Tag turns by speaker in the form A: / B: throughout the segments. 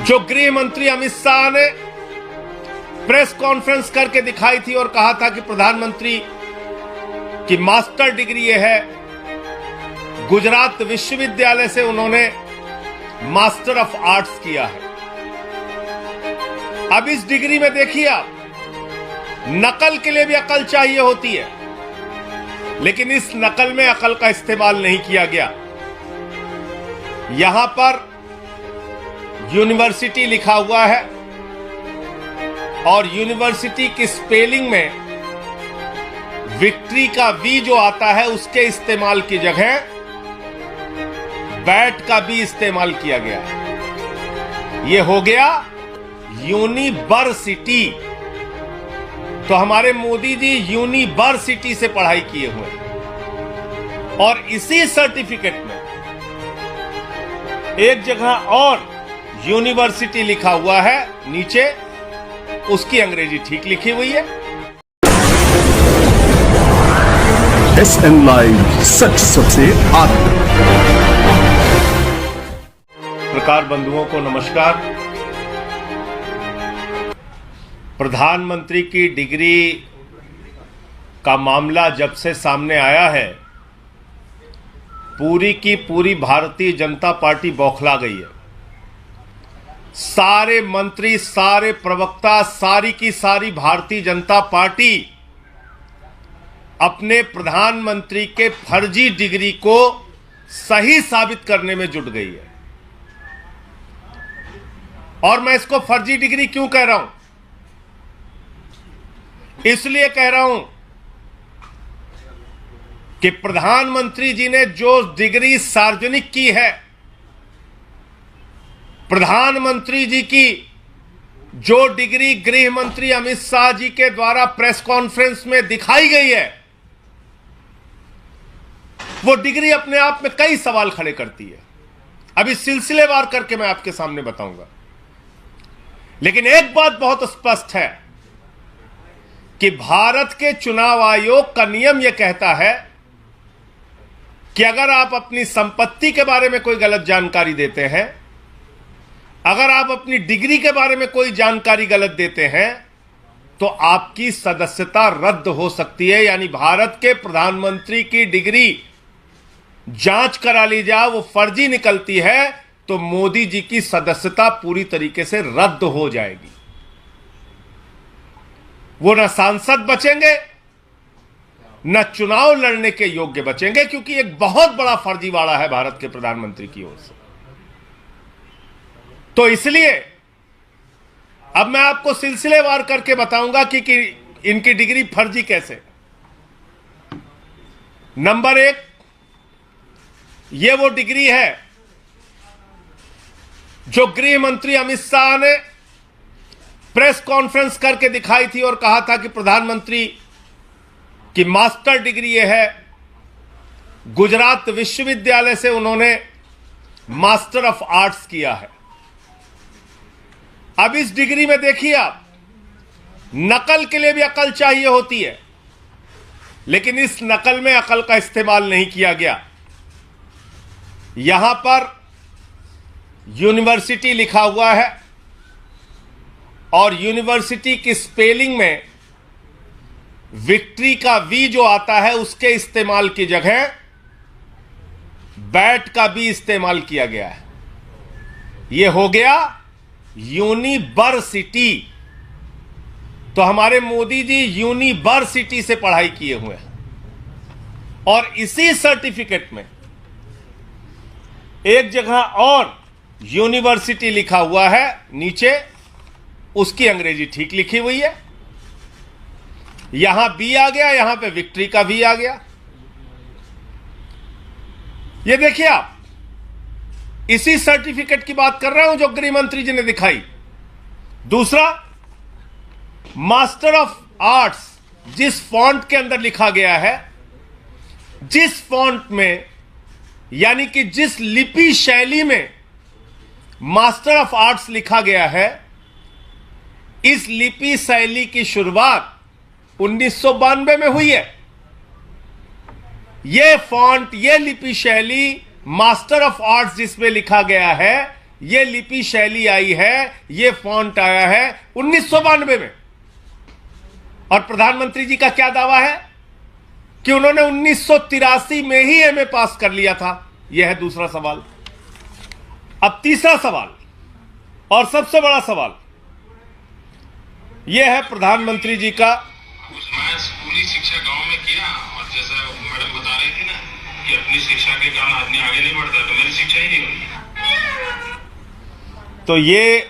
A: जो गृह मंत्री अमित शाह ने प्रेस कॉन्फ्रेंस करके दिखाई थी और कहा था कि प्रधानमंत्री की मास्टर डिग्री यह है, गुजरात विश्वविद्यालय से उन्होंने मास्टर ऑफ आर्ट्स किया है। अब इस डिग्री में देखिए आप, नकल के लिए भी अकल चाहिए होती है, लेकिन इस नकल में अकल का इस्तेमाल नहीं किया गया। यहां पर यूनिवर्सिटी लिखा हुआ है और यूनिवर्सिटी की स्पेलिंग में विक्ट्री का वी जो आता है उसके इस्तेमाल की जगह बैट का भी इस्तेमाल किया गया है। यह हो गया यूनिवर्सिटी। तो हमारे मोदी जी यूनिवर्सिटी से पढ़ाई किए हुए हैं और इसी सर्टिफिकेट में एक जगह और यूनिवर्सिटी लिखा हुआ है, नीचे उसकी अंग्रेजी ठीक लिखी हुई है।
B: SN लाइव, सच सबसे आगे।
A: पत्रकार बंधुओं को नमस्कार। प्रधानमंत्री की डिग्री का मामला जब से सामने आया है, पूरी की पूरी भारतीय जनता पार्टी बौखला गई है। सारे मंत्री, सारे प्रवक्ता, सारी की सारी भारतीय जनता पार्टी अपने प्रधानमंत्री के फर्जी डिग्री को सही साबित करने में जुट गई है। और मैं इसको फर्जी डिग्री क्यों कह रहा हूं? इसलिए कह रहा हूं कि प्रधानमंत्री जी ने जो डिग्री सार्वजनिक की है, प्रधानमंत्री जी की जो डिग्री गृह मंत्री अमित शाह जी के द्वारा प्रेस कॉन्फ्रेंस में दिखाई गई है, वो डिग्री अपने आप में कई सवाल खड़े करती है। अभी सिलसिलेवार करके मैं आपके सामने बताऊंगा, लेकिन एक बात बहुत स्पष्ट है कि भारत के चुनाव आयोग का नियम यह कहता है कि अगर आप अपनी संपत्ति के बारे में कोई गलत जानकारी देते हैं, अगर आप अपनी डिग्री के बारे में कोई जानकारी गलत देते हैं, तो आपकी सदस्यता रद्द हो सकती है। यानी भारत के प्रधानमंत्री की डिग्री जांच करा ली जाए, वो फर्जी निकलती है, तो मोदी जी की सदस्यता पूरी तरीके से रद्द हो जाएगी। वो न सांसद बचेंगे, न चुनाव लड़ने के योग्य बचेंगे, क्योंकि एक बहुत बड़ा फर्जीवाड़ा है भारत के प्रधानमंत्री की ओर से। तो इसलिए अब मैं आपको सिलसिलेवार करके बताऊंगा कि इनकी डिग्री फर्जी कैसे। नंबर एक, यह वो डिग्री है जो गृह मंत्री अमित शाह ने प्रेस कॉन्फ्रेंस करके दिखाई थी और कहा था कि प्रधानमंत्री की मास्टर डिग्री यह है, गुजरात विश्वविद्यालय से उन्होंने मास्टर ऑफ आर्ट्स किया है। अब इस डिग्री में देखिए आप, नकल के लिए भी अकल चाहिए होती है, लेकिन इस नकल में अकल का इस्तेमाल नहीं किया गया। यहां पर यूनिवर्सिटी लिखा हुआ है और यूनिवर्सिटी की स्पेलिंग में विक्ट्री का वी जो आता है उसके इस्तेमाल की जगह बैट का भी इस्तेमाल किया गया है। यह हो गया यूनिवर्सिटी। तो हमारे मोदी जी यूनिवर्सिटी से पढ़ाई किए हुए हैं और इसी सर्टिफिकेट में एक जगह और यूनिवर्सिटी लिखा हुआ है, नीचे उसकी अंग्रेजी ठीक लिखी हुई है। यहां बी आ गया, यहां पे विक्ट्री का भी आ गया। ये देखिए आप, इसी सर्टिफिकेट की बात कर रहा हूं जो गृह मंत्री जी ने दिखाई। दूसरा, मास्टर ऑफ आर्ट्स जिस फॉन्ट के अंदर लिखा गया है, जिस फॉन्ट में यानी कि जिस लिपि शैली में मास्टर ऑफ आर्ट्स लिखा गया है, इस लिपि शैली की शुरुआत 1992 में हुई है। यह फॉन्ट, यह लिपि शैली मास्टर ऑफ आर्ट्स जिसमें लिखा गया है, ये लिपि शैली आई है, ये फॉन्ट आया है 1992 में। और प्रधानमंत्री जी का क्या दावा है कि उन्होंने 1983 में ही एमए पास कर लिया था। यह है दूसरा सवाल। अब तीसरा सवाल और सबसे बड़ा सवाल यह है प्रधानमंत्री जी का।
C: मैं स्कूली शिक्षा गांव में किया, और जैसा मैडम बता रही थी ना कि अपनी शिक्षा के कारण आदमी आगे नहीं बढ़ता, तो मेरी शिक्षा ही नहीं हुई।
A: तो ये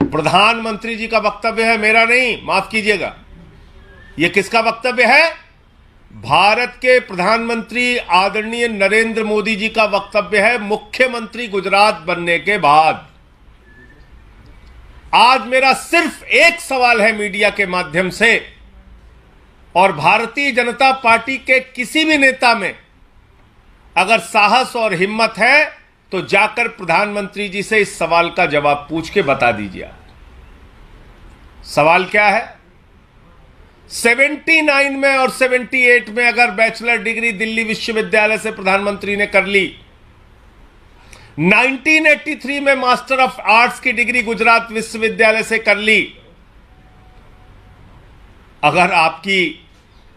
A: प्रधानमंत्री जी का वक्तव्य है, मेरा नहीं, माफ कीजिएगा। यह किसका वक्तव्य है? भारत के प्रधानमंत्री आदरणीय नरेंद्र मोदी जी का वक्तव्य है, मुख्यमंत्री गुजरात बनने के बाद। आज मेरा सिर्फ एक सवाल है मीडिया के माध्यम से, और भारतीय जनता पार्टी के किसी भी नेता में अगर साहस और हिम्मत है तो जाकर प्रधानमंत्री जी से इस सवाल का जवाब पूछ के बता दीजिए। आप सवाल क्या है? 79 में और 78 में अगर बैचलर डिग्री दिल्ली विश्वविद्यालय से प्रधानमंत्री ने कर ली, 1983 में मास्टर ऑफ आर्ट्स की डिग्री गुजरात विश्वविद्यालय से कर ली, अगर आपकी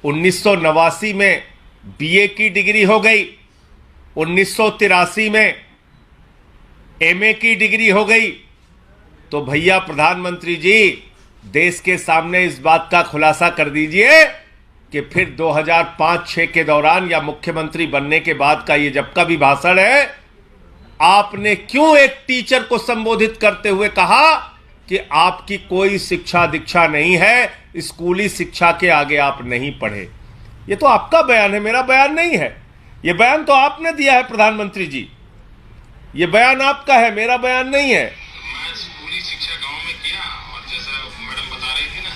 A: 1989 में बीए की डिग्री हो गई, 1983 में एमए की डिग्री हो गई, तो भैया प्रधानमंत्री जी देश के सामने इस बात का खुलासा कर दीजिए कि फिर 2005-6 के दौरान या मुख्यमंत्री बनने के बाद का ये जब का भी भाषण है, आपने क्यों एक टीचर को संबोधित करते हुए कहा कि आपकी कोई शिक्षा दीक्षा नहीं है, स्कूली शिक्षा के आगे आप नहीं पढ़े? ये तो आपका बयान है, मेरा बयान नहीं है। ये बयान तो आपने दिया है प्रधानमंत्री जी, ये बयान आपका है, मेरा बयान नहीं है।
C: मैं स्कूली शिक्षा गांव में किया, और जैसा मैडम बता रही थी ना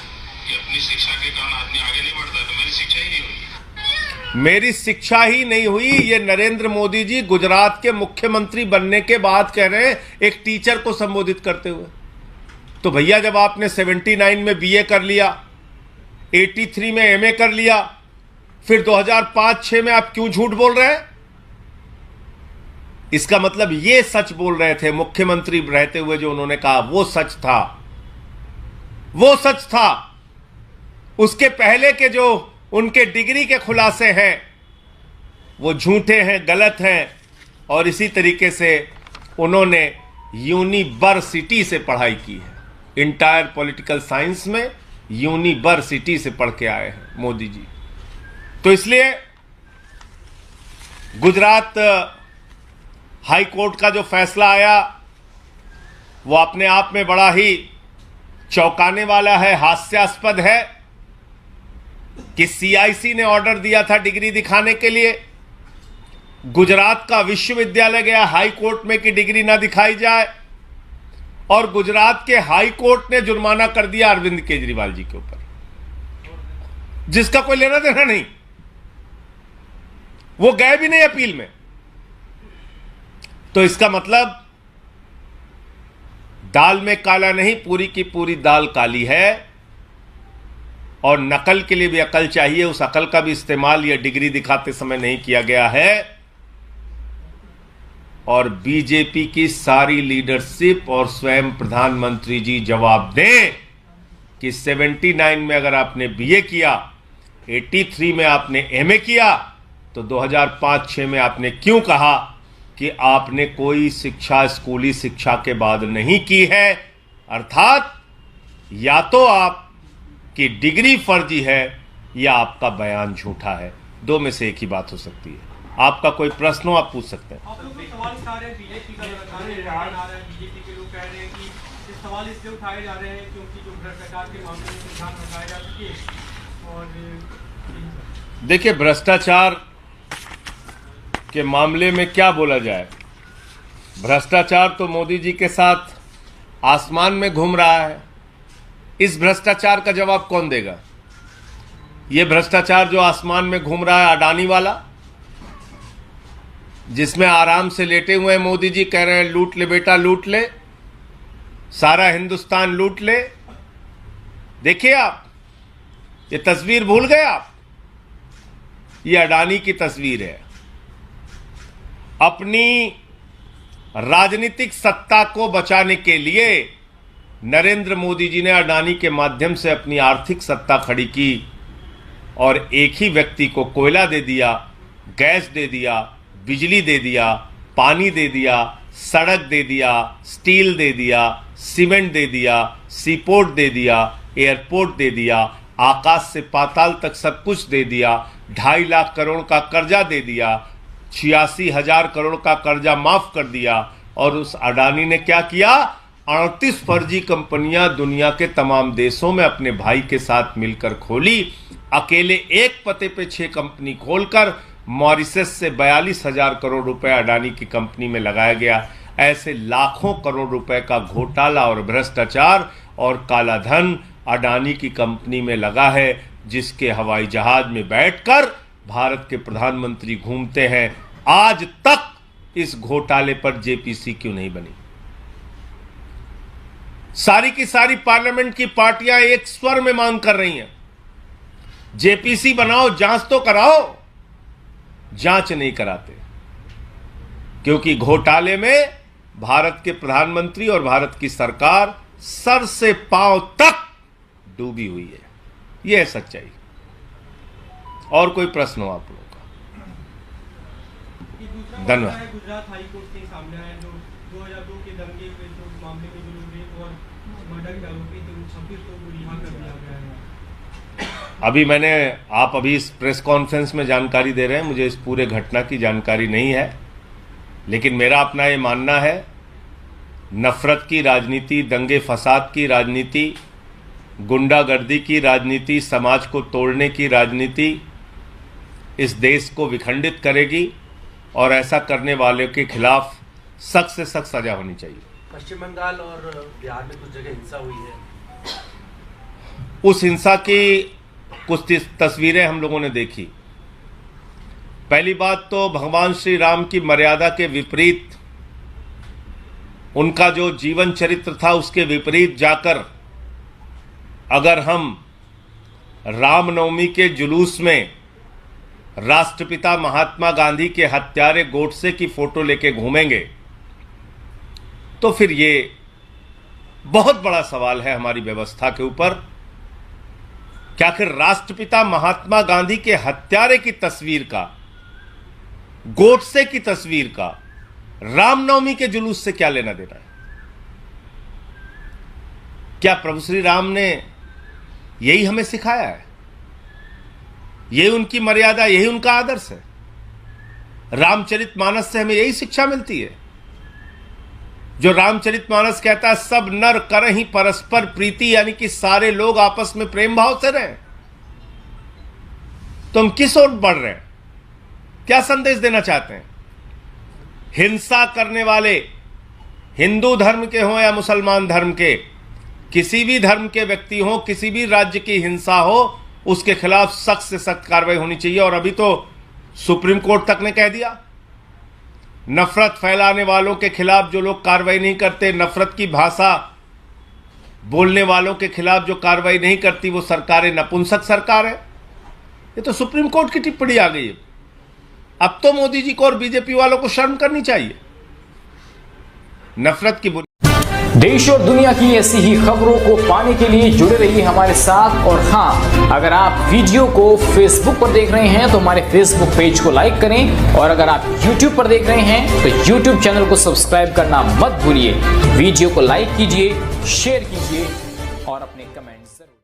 C: कि अपनी शिक्षा के कारण आदमी आगे नहीं बढ़ता, तो मेरी शिक्षा ही नहीं हुई।
A: मेरी शिक्षा ही नहीं हुई, ये नरेंद्र मोदी जी गुजरात के मुख्यमंत्री बनने के बाद कह रहे हैं, एक टीचर को संबोधित करते हुए। तो भैया जब आपने 79 में बीए कर लिया, 83 में एमए कर लिया, फिर 2005-6 में आप क्यों झूठ बोल रहे हैं? इसका मतलब ये सच बोल रहे थे मुख्यमंत्री रहते हुए, जो उन्होंने कहा वो सच था, वो सच था। उसके पहले के जो उनके डिग्री के खुलासे हैं वो झूठे हैं, गलत हैं। और इसी तरीके से उन्होंने यूनिवर्सिटी से पढ़ाई की है, इंटायर पॉलिटिकल साइंस में यूनिवर्सिटी से पढ़ के आए हैं मोदी जी। तो इसलिए गुजरात हाई कोर्ट का जो फैसला आया वो अपने आप में बड़ा ही चौंकाने वाला है, हास्यास्पद है कि सीआईसी ने ऑर्डर दिया था डिग्री दिखाने के लिए, गुजरात का विश्वविद्यालय गया हाई कोर्ट में कि डिग्री ना दिखाई जाए, और गुजरात के हाई कोर्ट ने जुर्माना कर दिया अरविंद केजरीवाल जी के ऊपर, जिसका कोई लेना देना नहीं। वो गए भी नहीं अपील में। तो इसका मतलब दाल में काला नहीं, पूरी की पूरी दाल काली है। और नकल के लिए भी अकल चाहिए, उस अकल का भी इस्तेमाल ये डिग्री दिखाते समय नहीं किया गया है। और बीजेपी की सारी लीडरशिप और स्वयं प्रधानमंत्री जी जवाब दें कि 79 में अगर आपने बीए किया, 83 में आपने एमए किया, तो 2005-6 में आपने क्यों कहा कि आपने कोई शिक्षा स्कूली शिक्षा के बाद नहीं की है? अर्थात या तो आपकी डिग्री फर्जी है या आपका बयान झूठा है। दो में से एक ही बात हो सकती है। आपका कोई प्रश्न हो आप पूछ सकते हैं।
D: आप लोग तो सवाल उठा रहे हैं बीजेपी का, बीजेपी के लोग कह रहे हैं कि ये सवाल इसलिए उठाए जा रहे हैं क्योंकि जो भ्रष्टाचार के मामले में ध्यान रखाया जा सके। और
A: देखिए, भ्रष्टाचार के मामले में क्या बोला जाए? भ्रष्टाचार तो मोदी जी के साथ आसमान में घूम रहा है। इस भ्रष्टाचार का जवाब कौन देगा? यह भ्रष्टाचार जो आसमान में घूम रहा है, अडानी वाला, जिसमें आराम से लेटे हुए मोदी जी कह रहे हैं लूट ले बेटा लूट ले, सारा हिंदुस्तान लूट ले। देखिए आप, ये तस्वीर भूल गए आप? ये अडानी की तस्वीर है। अपनी राजनीतिक सत्ता को बचाने के लिए नरेंद्र मोदी जी ने अडानी के माध्यम से अपनी आर्थिक सत्ता खड़ी की और एक ही व्यक्ति को कोयला दे दिया, गैस दे दिया, बिजली दे दिया, पानी दे दिया, सड़क दे दिया, स्टील दे दिया, सीमेंट दे दिया, सीपोर्ट दे दिया, एयरपोर्ट दे दिया, आकाश से पाताल तक सब कुछ दे दिया, 2.5 लाख करोड़ का कर्जा दे दिया, 86,000 करोड़ का कर्जा माफ कर दिया। और उस अडानी ने क्या किया? 38 फर्जी कंपनियां दुनिया के तमाम देशों में अपने भाई के साथ मिलकर खोली। अकेले एक पते पे 6 कंपनी खोलकर मॉरिशस से 42,000 करोड़ रुपए अडानी की कंपनी में लगाया गया। ऐसे लाखों करोड़ रुपए का घोटाला और भ्रष्टाचार और काला धन अडानी की कंपनी में लगा है, जिसके हवाई जहाज में बैठकर भारत के प्रधानमंत्री घूमते हैं। आज तक इस घोटाले पर जेपीसी क्यों नहीं बनी? सारी की सारी पार्लियामेंट की पार्टियां एक स्वर में मांग कर रही हैं, जेपीसी बनाओ, जांच तो कराओ। जांच नहीं कराते क्योंकि घोटाले में भारत के प्रधानमंत्री और भारत की सरकार सर से पांव तक डूबी हुई है। यह है सच्चाई। और कोई प्रश्न हो आप लोगों का? धन्यवाद।
D: गुजरात हाई कोर्ट के सामने आया जो 2002 के दंगे के जो मामले में जो रेप और मर्डर के आरोपी थे उन 26 को रिहा कर दिया गया है।
A: अभी इस प्रेस कॉन्फ्रेंस में जानकारी दे रहे हैं, मुझे इस पूरे घटना की जानकारी नहीं है, लेकिन मेरा अपना ये मानना है, नफरत की राजनीति, दंगे फसाद की राजनीति, गुंडागर्दी की राजनीति, समाज को तोड़ने की राजनीति इस देश को विखंडित करेगी और ऐसा करने वालों के खिलाफ सख्त से सख्त सजा होनी चाहिए।
E: पश्चिम बंगाल और बिहार में कुछ जगह हिंसा हुई है।
A: उस हिंसा की कुछ तस्वीरें हम लोगों ने देखी। पहली बात तो भगवान श्री राम की मर्यादा के विपरीत, उनका जो जीवन चरित्र था उसके विपरीत जाकर अगर हम रामनवमी के जुलूस में राष्ट्रपिता महात्मा गांधी के हत्यारे गोडसे की फोटो लेके घूमेंगे तो फिर ये बहुत बड़ा सवाल है हमारी व्यवस्था के ऊपर। क्या आखिर राष्ट्रपिता महात्मा गांधी के हत्यारे की तस्वीर का, गोडसे की तस्वीर का रामनवमी के जुलूस से क्या लेना देना है? क्या प्रभु श्री राम ने यही हमें सिखाया है? यही उनकी मर्यादा, यही उनका आदर्श है? रामचरितमानस से हमें यही शिक्षा मिलती है जो रामचरितमानस कहता है, सब नर करहि परस्पर प्रीति, यानी कि सारे लोग आपस में प्रेम भाव से रहें। तो हम किस ओर बढ़ रहे हैं? क्या संदेश देना चाहते हैं? हिंसा करने वाले हिंदू धर्म के हों या मुसलमान धर्म के, किसी भी धर्म के व्यक्ति हों, किसी भी राज्य की हिंसा हो, उसके खिलाफ सख्त से सख्त कार्रवाई होनी चाहिए। और अभी तो सुप्रीम कोर्ट तक ने कह दिया, नफरत फैलाने वालों के खिलाफ जो लोग कार्रवाई नहीं करते, नफरत की भाषा बोलने वालों के खिलाफ जो कार्रवाई नहीं करती, वो सरकारें नपुंसक सरकार है। ये तो सुप्रीम कोर्ट की टिप्पणी आ गई है। अब तो मोदी जी को और बीजेपी वालों को शर्म करनी चाहिए। नफरत की
F: देश और दुनिया की ऐसी ही खबरों को पाने के लिए जुड़े रहिए हमारे साथ। और हाँ, अगर आप वीडियो को फेसबुक पर देख रहे हैं तो हमारे फेसबुक पेज को लाइक करें, और अगर आप यूट्यूब पर देख रहे हैं तो यूट्यूब चैनल को सब्सक्राइब करना मत भूलिए। वीडियो को लाइक कीजिए, शेयर कीजिए और अपने कमेंट्स जरूर